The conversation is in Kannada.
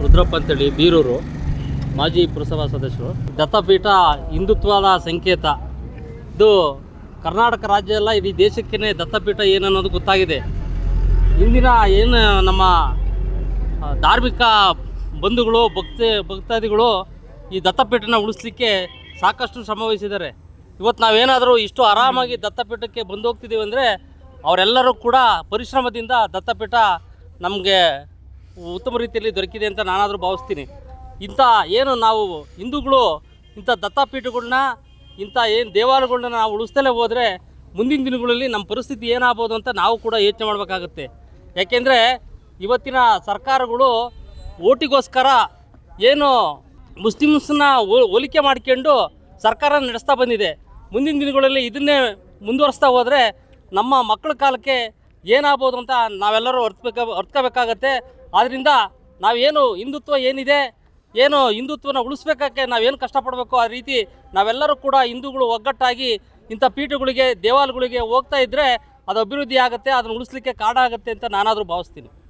ರುದ್ರಪ್ಪ ಅಂತೇಳಿ ಬೀರೂರು ಮಾಜಿ ಪುರಸಭಾ ಸದಸ್ಯರು. ದತ್ತಪೀಠ ಹಿಂದುತ್ವದ ಸಂಕೇತ. ಇದು ಕರ್ನಾಟಕ ರಾಜ್ಯ ಎಲ್ಲ ಇಡೀ ದೇಶಕ್ಕೇ ದತ್ತಪೀಠ ಏನನ್ನೋದು ಗೊತ್ತಾಗಿದೆ. ಇಂದಿನ ಏನು ನಮ್ಮ ಧಾರ್ಮಿಕ ಬಂಧುಗಳು ಭಕ್ತಾದಿಗಳು ಈ ದತ್ತಪೀಠನ ಉಳಿಸ್ಲಿಕ್ಕೆ ಸಾಕಷ್ಟು ಶ್ರಮ ವಹಿಸಿದ್ದಾರೆ. ಇವತ್ತು ನಾವೇನಾದರೂ ಇಷ್ಟು ಆರಾಮಾಗಿ ದತ್ತಪೀಠಕ್ಕೆ ಬಂದು ಹೋಗ್ತಿದ್ದೀವಿ ಅಂದರೆ ಅವರೆಲ್ಲರೂ ಕೂಡ ಪರಿಶ್ರಮದಿಂದ ದತ್ತಪೀಠ ನಮಗೆ ಉತ್ತಮ ರೀತಿಯಲ್ಲಿ ದೊರಕಿದೆ ಅಂತ ನಾನಾದರೂ ಭಾವಿಸ್ತೀನಿ. ಇಂಥ ಏನು ನಾವು ಹಿಂದೂಗಳು ಇಂಥ ದತ್ತಪೀಠಗಳನ್ನ ಇಂಥ ಏನು ದೇವಾಲಯಗಳನ್ನ ನಾವು ಉಳಿಸ್ತಲೇ ಹೋದರೆ ಮುಂದಿನ ದಿನಗಳಲ್ಲಿ ನಮ್ಮ ಪರಿಸ್ಥಿತಿ ಏನಾಗ್ಬೋದು ಅಂತ ನಾವು ಕೂಡ ಯೋಚನೆ ಮಾಡಬೇಕಾಗುತ್ತೆ. ಯಾಕೆಂದರೆ ಇವತ್ತಿನ ಸರ್ಕಾರಗಳು ಓಟಿಗೋಸ್ಕರ ಏನು ಮುಸ್ಲಿಮ್ಸನ್ನ ಹೋಲಿಕೆ ಮಾಡ್ಕೊಂಡು ಸರ್ಕಾರ ನಡೆಸ್ತಾ ಬಂದಿದೆ. ಮುಂದಿನ ದಿನಗಳಲ್ಲಿ ಇದನ್ನೇ ಮುಂದುವರಿಸ್ತಾ ಹೋದರೆ ನಮ್ಮ ಮಕ್ಕಳ ಕಾಲಕ್ಕೆ ಏನಾಗ್ಬೋದು ಅಂತ ನಾವೆಲ್ಲರೂ ಅರ್ಥಕೋಬೇಕಾಗತ್ತೆ. ಆದ್ದರಿಂದ ನಾವೇನು ಹಿಂದುತ್ವ ಏನಿದೆ, ಏನು ಹಿಂದುತ್ವನ ಉಳಿಸ್ಬೇಕಾಕೆ ನಾವೇನು ಕಷ್ಟಪಡಬೇಕು ಆ ರೀತಿ ನಾವೆಲ್ಲರೂ ಕೂಡ ಹಿಂದೂಗಳು ಒಗ್ಗಟ್ಟಾಗಿ ಇಂಥ ಪೀಠಗಳಿಗೆ ದೇವಾಲಯಗಳಿಗೆ ಹೋಗ್ತಾ ಇದ್ದರೆ ಅದು ಅಭಿವೃದ್ಧಿ ಆಗುತ್ತೆ, ಅದನ್ನು ಉಳಿಸ್ಲಿಕ್ಕೆ ಕಾರಣ ಆಗುತ್ತೆ ಅಂತ ನಾನಾದರೂ ಭಾವಿಸ್ತೀನಿ.